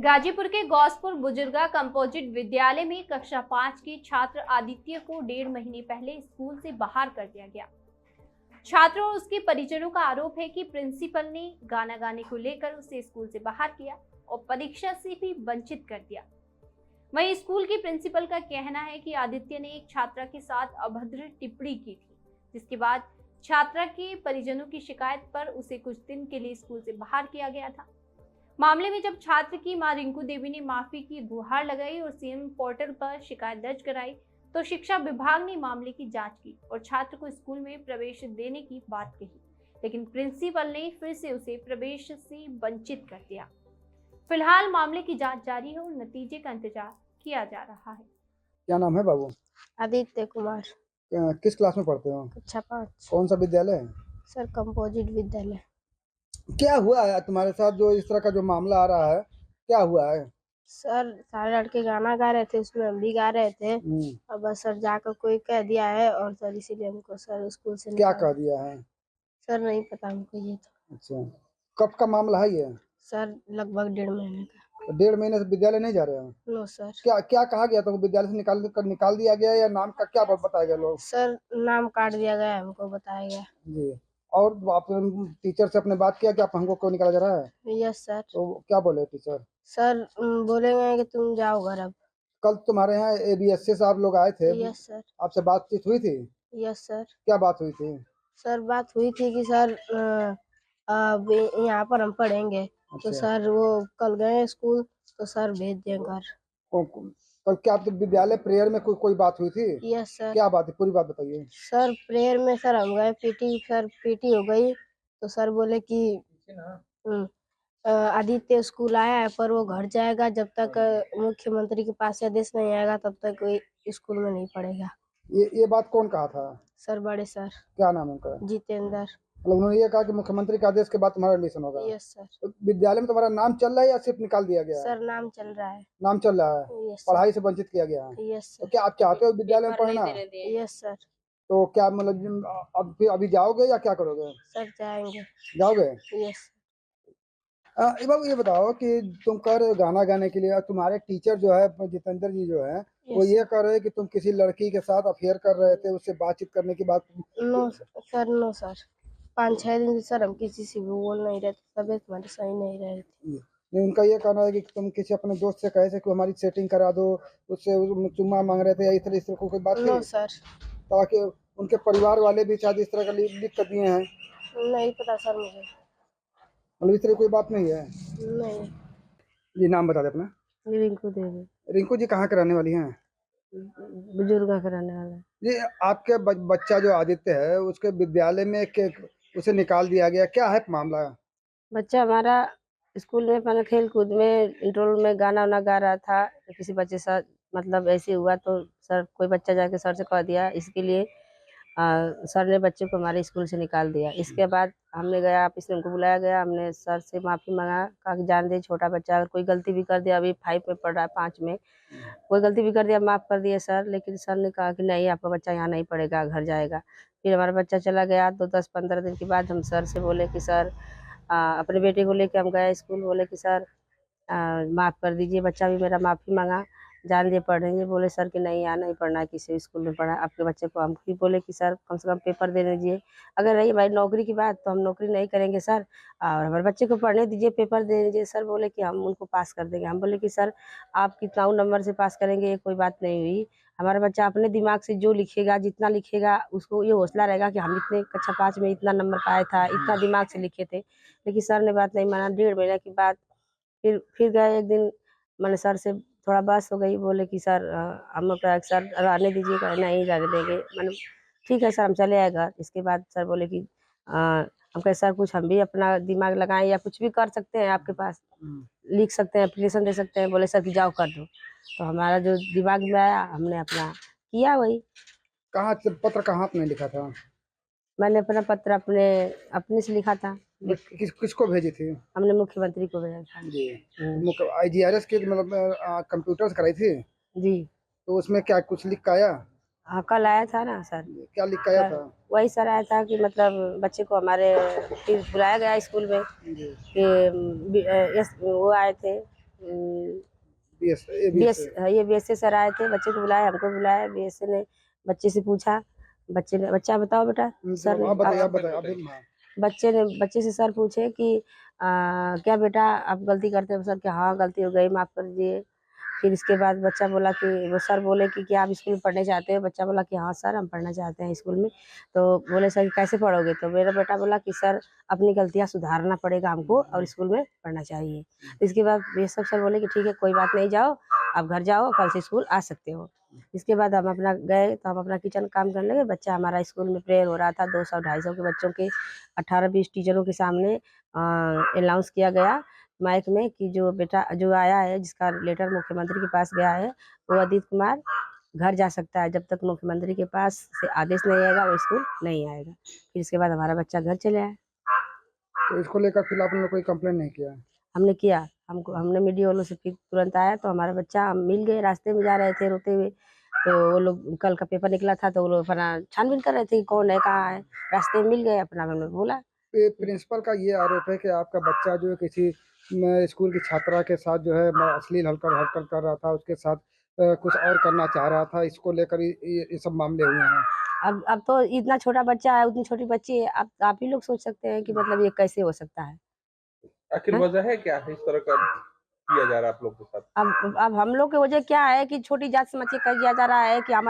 गाजीपुर के गौसपुर बुजुर्गा कंपोजिट विद्यालय में कक्षा 5 के छात्र आदित्य को 1.5 महीने पहले स्कूल से बाहर कर दिया गया। छात्र और उसके परिजनों का आरोप है कि प्रिंसिपल ने गाना गाने को लेकर उसे स्कूल से बाहर किया और परीक्षा से भी वंचित कर दिया। वहीं स्कूल की प्रिंसिपल का कहना है कि आदित्य ने एक छात्रा के साथ अभद्र टिप्पणी की थी, जिसके बाद छात्रा के परिजनों की शिकायत पर उसे कुछ दिन के लिए स्कूल से बाहर किया गया था। मामले में जब छात्र की मां रिंकू देवी ने माफी की गुहार लगाई और सीएम पोर्टल पर शिकायत दर्ज कराई, तो शिक्षा विभाग ने मामले की जांच की और छात्र को स्कूल में प्रवेश देने की बात कही, लेकिन प्रिंसिपल ने फिर से उसे प्रवेश से वंचित कर दिया। फिलहाल मामले की जांच जारी है और नतीजे का इंतजार किया जा रहा है। क्या नाम है बाबू? आदित्य कुमार। किस क्लास में पढ़ते हो? कक्षा 5। कौन सा विद्यालय है? सर कंपोजिट विद्यालय। क्या हुआ है तुम्हारे साथ जो इस तरह का जो मामला आ रहा है, क्या हुआ है? सर सारे लड़के गाना गा रहे थे, उसमें हम भी गा रहे थे और बस सर जाकर कोई कह दिया है और सर इसीलिए हमको सर स्कूल से क्या कह दिया है? सर नहीं पता हमको ये तो। अच्छा, कब का मामला है ये? सर लगभग 1.5 महीने का। 1.5 महीने से विद्यालय नहीं जा रहे हो? No sir. क्या क्या कहा गया तुमको? विद्यालय से निकाल दिया गया या नाम का क्या बताया गया लोग? सर नाम काट दिया गया, हमको बताया गया। जी। और आप टीचर से अपने बात किया कि आप हमको क्यों निकाला जा रहा है? Yes sir. तो क्या बोले टीचर? सर बोलेंगे कि तुम जाओ घर अब। कल तुम्हारे यहाँ ABSC साहब लोग आए थे। Yes sir. आपसे बातचीत हुई थी? Yes sir. क्या बात हुई थी? सर बात हुई थी कि सर अब यहाँ पर हम पढ़ेंगे। तो अच्छा। सर वो कल गए स्कूल तो सर भेज दिए घर। कल क्या आपके विद्यालय प्रेयर में कोई बात हुई थी? Yes sir. क्या बात है, पूरी बात बताइए। सर प्रेयर में सर हम गए, पीटी हो गई तो सर बोले कि आदित्य स्कूल आया है पर वो घर जाएगा, जब तक मुख्यमंत्री के पास से आदेश नहीं आएगा तब तक कोई स्कूल में नहीं पढ़ेगा। ये बात कौन कहा था? सर बड़े सर। क्या नाम है उनका? जितेंद्र। मतलब उन्होंने ये कहा कि मुख्यमंत्री के आदेश के बाद तुम्हारा एडमिशन होगा? Yes sir. तो विद्यालय में तुम्हारा नाम चल रहा है या सिर्फ निकाल दिया गया है? सर नाम चल रहा है। नाम चल रहा है। यस पढ़ाई से वंचित किया गया है। यस तो सर। क्या आप चाहते हो विद्यालय में पढ़ना? Yes sir. तो क्या मतलब अभी जाओगे या क्या करोगे? सर जाएंगे। जाओगे? यस। बाबू ये बताओ कि तुम कह रहे हो गाना गाने के लिए, और तुम्हारे टीचर जो है जितेंद्र जी जो है वो ये कह रहे हैं कि तुम किसी लड़की के साथ अफेयर कर रहे थे, उससे बातचीत करने के बाद। No sir, no sir. 5-6 दिन से सर हम किसी से भी बोल नहीं रहे थे, तबीयत हमारी सही नहीं रही थी। नहीं, उनका ये कहना है कि तुम किसी अपने दोस्त से कहे थे कि हमारी सेटिंग करा दो, उससे चुम्मा मांग रहे थे या इस तरह कोई बात नो थी? सर। ताकि उनके परिवार वाले भी शायद इस तरह का लिख कर दिए हैं। नहीं पता सर मुझे। मतलब इस तरह कोई बात नहीं है? नहीं। जी, नाम बता दे अपना। रिंकू देवी। रिंकू जी कहाँ के रहने वाली हैं? बुजुर्गा का रहने वाला है। जी, आपके बच्चा जो आदित्य है उसके विद्यालय में उसे निकाल दिया गया, क्या है मामला? बच्चा हमारा स्कूल में अपना खेल कूद में इंटरवल में गाना वाना गा रहा था, तो किसी बच्चे से मतलब ऐसे हुआ तो सर कोई बच्चा जाके सर से कह दिया, इसके लिए सर ने बच्चे को हमारे स्कूल से निकाल दिया। इसके बाद हमने गया, ऑफिस में हमको बुलाया गया, हमने सर से माफ़ी मांगा, कहा कि जान दे छोटा बच्चा अगर कोई गलती भी कर दिया, अभी 5 में पढ़ रहा है, 5 में कोई गलती भी कर दिया माफ़ कर दिए सर। लेकिन सर ने कहा कि नहीं आपका बच्चा यहाँ नहीं पढ़ेगा, घर जाएगा। फिर हमारा बच्चा चला गया तो 10-15 दिन के बाद हम सर से बोले कि सर अपने बेटे को लेके हम गए स्कूल, बोले कि सर माफ़ कर दीजिए, बच्चा भी मेरा माफ़ी मांगा, जान दिए पढ़ेंगे। बोले सर कि नहीं यहाँ नहीं पढ़ना है, किसी स्कूल में पढ़ा आपके बच्चे को। हम फिर बोले कि सर कम से कम पेपर दे दीजिए, अगर रही हमारी नौकरी की बात तो हम नौकरी नहीं करेंगे सर, और हमारे बच्चे को पढ़ने दीजिए, पेपर दे दीजिए। सर बोले कि हम उनको पास कर देंगे। हम बोले कि सर आप कितना नंबर से पास करेंगे ये कोई बात नहीं हुई, हमारा बच्चा अपने दिमाग से जो लिखेगा, जितना लिखेगा उसको ये हौसला रहेगा कि हम इतने कक्षा 5 में इतना नंबर पाया था, इतना दिमाग से लिखे थे। लेकिन सर ने बात नहीं माना। 1.5 महीने के बाद फिर गए एक दिन, मैंने सर से थोड़ा बहस हो गई, बोले कि सर हम अपना सर रहने दीजिए, कहे नहीं रहने देंगे। मैंने ठीक है सर हम चले आए घर। इसके बाद सर बोले कि हम कहे सर कुछ हम भी अपना दिमाग लगाएं या कुछ भी कर सकते हैं, आपके पास लिख सकते हैं, एप्लीकेशन दे सकते हैं। बोले सर कि जाओ कर दो। तो हमारा जो दिमाग में आया हमने अपना किया वही। पत्र कहाँ आपने लिखा था? मैंने अपना पत्र अपने से लिखा था। किसको भेजी थी? हमने मुख्यमंत्री को भेजा था। जी। IGRS की मतलब कंप्यूटर से कराई थी? जी। तो उसमें क्या कुछ लिख के आया? हाँ कल आया था ना सर। क्या लिख के आया था? वही सर आया था कि मतलब बच्चे को हमारे फिर बुलाया गया स्कूल में कि वो आए थे BS ये BSA सर आए थे, बच्चे को बुलाया, हमको बुलाया। BSA ने बच्चे से पूछा, बच्चा बताओ बेटा। सर ने आप बताइए हाँ। बच्चे से सर पूछे कि क्या बेटा आप गलती करते हो? सर कि हाँ गलती हो गई, माफ़ कर दीजिए। फिर इसके बाद बच्चा बोला कि वो सर बोले कि क्या आप स्कूल में पढ़ने चाहते हो? बच्चा बोला कि हाँ सर हम पढ़ना चाहते हैं स्कूल में। तो बोले सर कैसे पढ़ोगे? तो मेरा बेटा बोला कि सर अपनी गलतियाँ सुधारना पड़ेगा हमको और स्कूल में पढ़ना चाहिए। तो इसके बाद ये सब सर बोले कि ठीक है कोई बात नहीं, जाओ आप घर जाओ, कल से स्कूल आ सकते हो। इसके बाद हम अपना गए तो हम अपना किचन काम करने लगे। बच्चा हमारा स्कूल में प्रेयर हो रहा था, 200-250 के बच्चों के 18-20 टीचरों के सामने अनाउंस किया गया माइक में कि जो बेटा जो आया है, जिसका लेटर मुख्यमंत्री के पास गया है, वो आदित्य कुमार घर जा सकता है। जब तक मुख्यमंत्री के पास से आदेश नहीं आएगा वो स्कूल नहीं आएगा। फिर इसके बाद हमारा बच्चा घर चले आया। तो इसको लेकर फिर आपने कोई कंप्लेन नहीं किया? हमने किया, हमने मीडिया वालों से फिर तुरंत आया तो हमारा बच्चा हम मिल गए, रास्ते में जा रहे थे रोते हुए। तो वो लोग कल का पेपर निकला था तो वो लोग अपना छानबीन कर रहे थे कि कौन है, कहाँ है। रास्ते में मिल गए, अपना हमने बोला। प्रिंसिपल का ये आरोप है कि आपका बच्चा जो है किसी स्कूल की छात्रा के साथ जो है अश्लील हरकत कर रहा था, उसके साथ कुछ और करना चाह रहा था। इसको लेकर ये सब मामले हुए हैं। अब तो इतना छोटा बच्चा है, उतनी छोटी बच्ची है, आप ही लोग सोच सकते हैं कि मतलब ये कैसे हो सकता है। आखिर वजह है क्या इस तरह का किया जा रहा है आप लोग के साथ? अब हम लोग की वजह क्या है कि छोटी जात समझ के कर दिया जा रहा है कि हम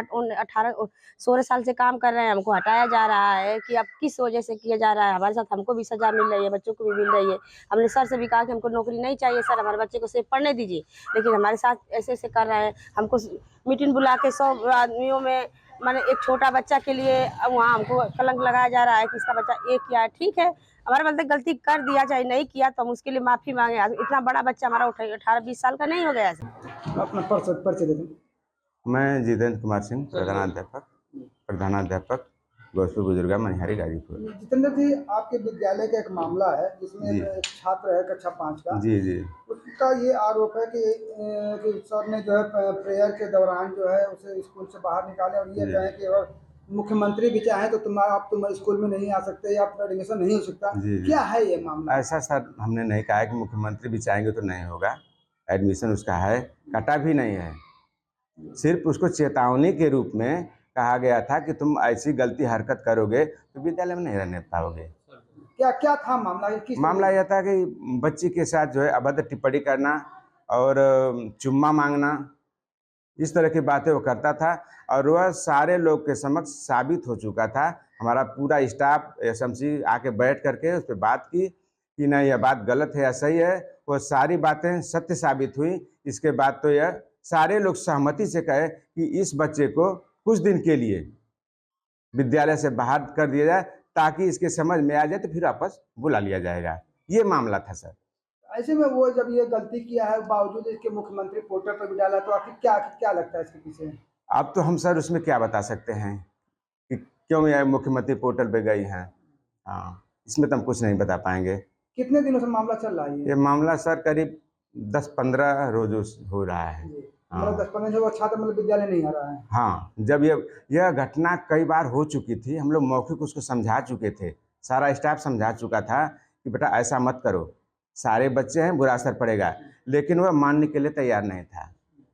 16 साल से काम कर रहे हैं, हमको हटाया जा रहा है कि अब किस वजह से किया जा रहा है। हमारे साथ हमको भी सजा मिल रही है, बच्चों को भी मिल रही है। हमने सर से भी कहा कि हमको नौकरी नहीं चाहिए सर, हमारे बच्चे को सिर्फ पढ़ने दीजिए, लेकिन हमारे साथ ऐसे ऐसे कर रहे हैं। हमको मीटिंग बुला के 100 आदमियों में माने एक छोटा बच्चा के लिए वहाँ हमको कलंक लगाया जा रहा है कि इसका बच्चा ये किया है। ठीक है, हमारे मतलब गलती कर दिया चाहे नहीं किया तो हम उसके लिए माफ़ी मांगे। इतना बड़ा बच्चा हमारा 18-20 साल का नहीं हो गया है। अपना परिचय दे दें। मैं जितेंद्र कुमार सिंह, प्रधानाध्यापक गौसपुर बुजुर्गा मनिहारी गाजीपुर। जितेंद्र जी, आपके विद्यालय का एक मामला है जिसमें जी। एक छात्र है कक्षा 5 का। जी। उसका ये आरोप है कि सर ने जो है प्रेयर के दौरान जो है उसे स्कूल से बाहर निकाले और ये जी। कहें कि अगर मुख्यमंत्री भी चाहें तो तुम स्कूल में नहीं आ सकते या आपका एडमिशन नहीं हो सकता। जी। क्या है ये मामला? ऐसा सर हमने नहीं कहा है कि मुख्यमंत्री भी चाहेंगे तो नहीं होगा। एडमिशन उसका है, कटा भी नहीं है। सिर्फ उसको चेतावनी के रूप में कहा गया था कि तुम ऐसी गलती हरकत करोगे तो विद्यालय में नहीं रहने पाओगे। क्या क्या था मामला? मामला यह था कि बच्ची के साथ जो है अभद्र टिप्पणी करना और चुम्मा मांगना, इस तरह की बातें वो करता था और वह सारे लोग के समक्ष साबित हो चुका था। हमारा पूरा स्टाफ SMC आके बैठ करके उस पर बात की कि नहीं यह बात गलत है या सही है। वो सारी बातें सत्य साबित हुई। इसके बाद तो यह सारे लोग सहमति से कहे कि इस बच्चे को कुछ दिन के लिए विद्यालय से बाहर कर दिया जाए ताकि इसके समझ में आ जाए तो फिर वापस बुला लिया जाएगा। ये मामला था सर। ऐसे में वो जब ये गलती किया है बावजूद इसके मुख्यमंत्री पोर्टल पर भी डाला, तो आखिर क्या लगता है इसके पीछे? अब तो हम सर उसमें क्या बता सकते हैं कि क्यों यह मुख्यमंत्री पोर्टल पे गई हैं। हाँ, इसमें तो हम कुछ नहीं बता पाएंगे। कितने दिनों से मामला चल रहा है ये मामला सर करीब 10-15 रोज हो रहा है। मतलब 10-15 से वो छात्र मतलब विद्यालय नहीं आ रहा है। हाँ, जब यह घटना कई बार हो चुकी थी, हम लोग मौखिक उसको समझा चुके थे, सारा स्टाफ समझा चुका था कि बेटा ऐसा मत करो, सारे बच्चे हैं, बुरा असर पड़ेगा, लेकिन वह मानने के लिए तैयार नहीं था।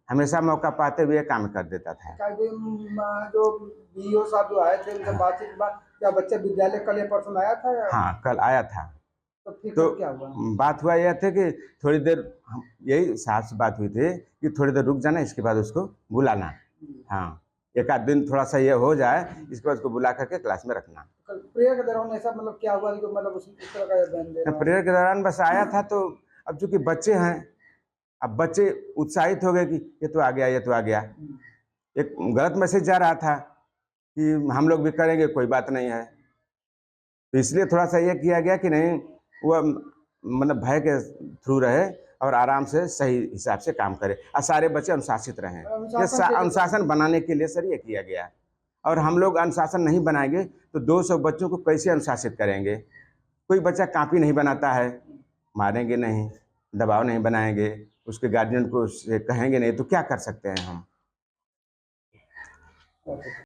हमेशा मौका पाते हुए काम कर देता था। जो BO साहब जो आए थे उनसे बातचीत के बाद क्या बच्चा विद्यालय कल या परसों आया था या? हाँ, कल आया था। तो फिर तो क्या हुआ? बात हुआ यह थे कि थोड़ी देर यही साफ से बात हुई थी कि थोड़ी देर रुक जाना, इसके बाद उसको बुलाना। हाँ, एक आध दिन थोड़ा सा ये हो जाए, इसके बाद उसको बुला करके क्लास में रखना। कल प्रेयर के दौरान ऐसा मतलब क्या हुआ कि मतलब इस तरह का बयान दे रहा है? प्रेयर के दौरान बस आया था तो अब चूंकि बच्चे हैं, अब बच्चे उत्साहित हो गए कि ये तो आ गया, ये तो आ गया। एक गलत मैसेज जा रहा था कि हम लोग भी करेंगे, कोई बात नहीं है। तो इसलिए थोड़ा सा ये किया गया कि नहीं वह मतलब भय के थ्रू रहे और आराम से सही हिसाब से काम करे और सारे बच्चे अनुशासित रहें। ये अनुशासन बनाने के लिए सर ये किया गया। और हम लोग अनुशासन नहीं बनाएंगे तो 200 बच्चों को कैसे अनुशासित करेंगे? कोई बच्चा कॉपी नहीं बनाता है, मारेंगे नहीं, दबाव नहीं बनाएंगे, उसके गार्जियन को कहेंगे नहीं, तो क्या कर सकते हैं हम?